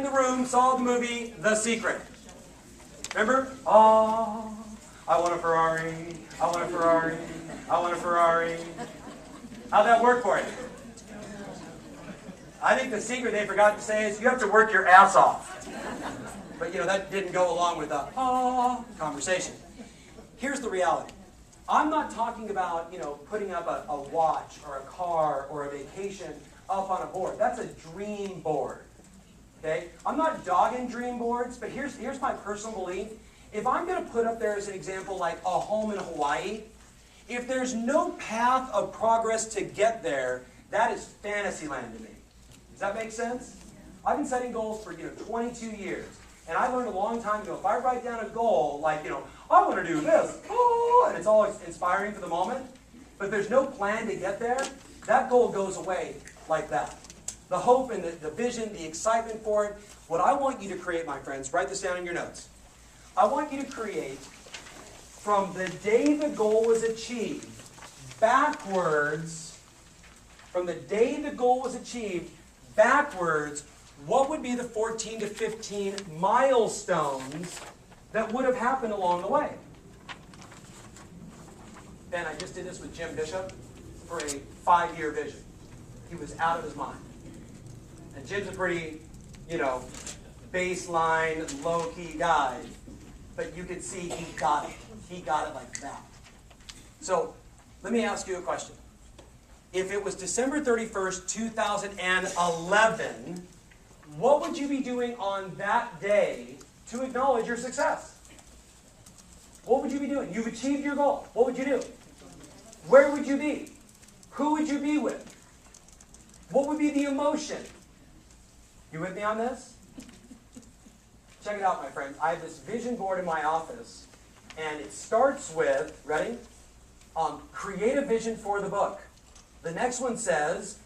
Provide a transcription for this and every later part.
the room saw the movie The Secret. Remember? Oh, I want a Ferrari, I want a Ferrari, I want a Ferrari. How'd that work for you? I think the secret they forgot to say is you have to work your ass off. But that didn't go along with the conversation. Here's the reality. I'm not talking about, putting up a watch or a car or a vacation up on a board. That's a dream board. Okay? I'm not dogging dream boards, but here's my personal belief. If I'm going to put up there as an example like a home in Hawaii, if there's no path of progress to get there, that is fantasy land to me. Does that make sense? I've been setting goals for 22 years. And I learned a long time ago, if I write down a goal like, I want to do this, and it's all inspiring for the moment, but there's no plan to get there, that goal goes away like that. The hope and the vision, the excitement for it. What I want you to create, my friends, write this down in your notes. I want you to create, from the day the goal was achieved, backwards, from the day the goal was achieved, backwards, what would be the 14 to 15 milestones that would have happened along the way? Ben, I just did this with Jim Bishop for a 5-year vision. He was out of his mind. And Jim's a pretty, baseline, low-key guy. But you could see he got it. He got it like that. So, let me ask you a question. If it was December 31st, 2011, what would you be doing on that day to acknowledge your success? What would you be doing? You've achieved your goal. What would you do? Where would you be? Who would you be with? What would be the emotion? You with me on this? Check it out, my friends. I have this vision board in my office, and it starts with, ready? Create a vision for the book. The next one says,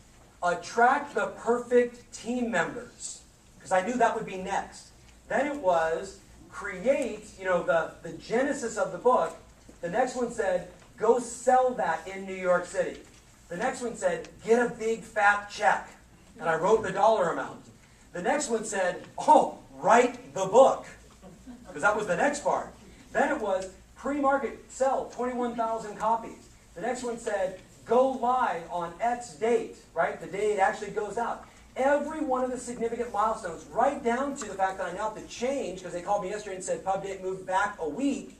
attract the perfect team members. Because I knew that would be next. Then it was, create, the genesis of the book. The next one said, go sell that in New York City. The next one said, get a big fat check. And I wrote the dollar amount. The next one said, write the book. Because that was the next part. Then it was, pre-market, sell 21,000 copies. The next one said, go live on X date, right? The day it actually goes out. Every one of the significant milestones, right down to the fact that I now have to change, because they called me yesterday and said pub date moved back a week,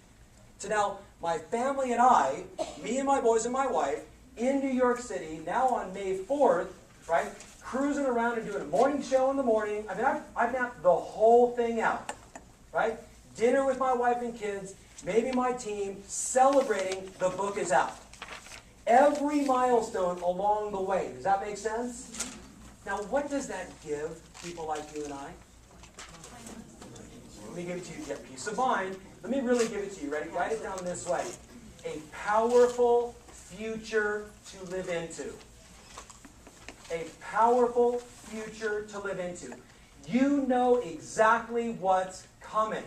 to now my family and I, me and my boys and my wife, in New York City, now on May 4th, right? Cruising around and doing a morning show in the morning. I mean, I've mapped the whole thing out, right? Dinner with my wife and kids, maybe my team, celebrating the book is out. Every milestone along the way. Does that make sense? Now, what does that give people like you and I? Let me give it to you. Get peace of mind. Let me really give it to you. Ready? Write it down this way. A powerful future to live into. A powerful future to live into. You know exactly what's coming.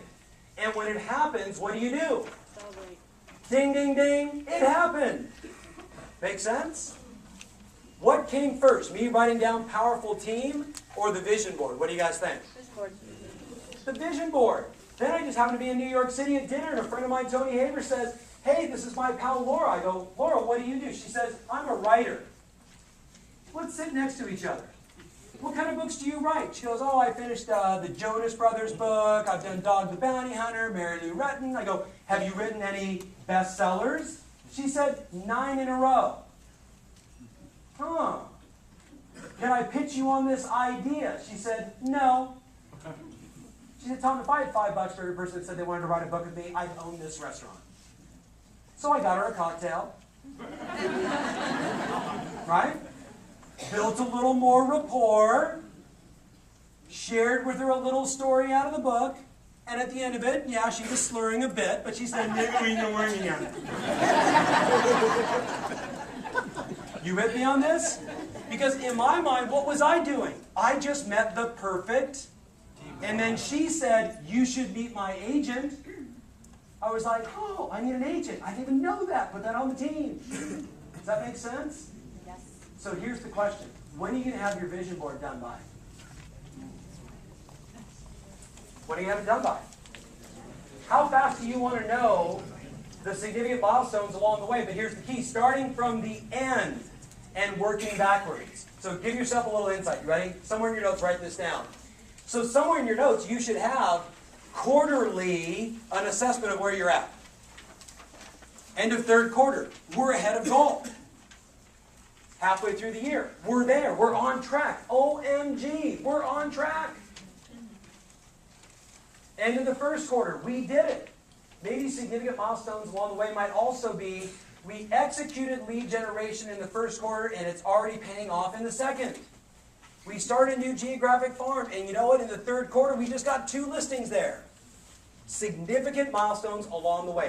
And when it happens, what do? Celebrate. Ding, ding, ding. It happened. Make sense? What came first? Me writing down powerful team or the vision board? What do you guys think? The vision board. Then I just happened to be in New York City at dinner, and a friend of mine, Tony Haber, says, hey, this is my pal Laura. I go, Laura, what do you do? She says, I'm a writer. Let's sit next to each other. What kind of books do you write? She goes, I finished the Jonas Brothers book. I've done Dog the Bounty Hunter, Mary Lou Retton. I go, have you written any bestsellers? She said, 9 in a row. Can I pitch you on this idea? She said, no. She said, Tom, if I had $5 for every person that said they wanted to write a book with me, I'd own this restaurant. So I got her a cocktail. Right? Built a little more rapport. Shared with her a little story out of the book. And at the end of it, yeah, she was slurring a bit, but she said, maybe we can work on it. You with me on this? Because in my mind, what was I doing? I just met the perfect. And then she said, you should meet my agent. I was like, I need an agent. I didn't even know that. Put that on the team. Does that make sense? Yes. So here's the question. When are you going to have your vision board done by? When do you have it done by? How fast do you want to know the significant milestones along the way? But here's the key, starting from the end and working backwards. So give yourself a little insight. You ready? Somewhere in your notes, write this down. So somewhere in your notes, you should have quarterly an assessment of where you're at. End of third quarter, we're ahead of goal. Halfway through the year, we're there. We're on track. OMG, we're on track. End of the first quarter, we did it. Maybe significant milestones along the way might also be we executed lead generation in the first quarter and it's already paying off in the second. We started a new geographic farm and you know what? In the third quarter, we just got 2 listings there. Significant milestones along the way.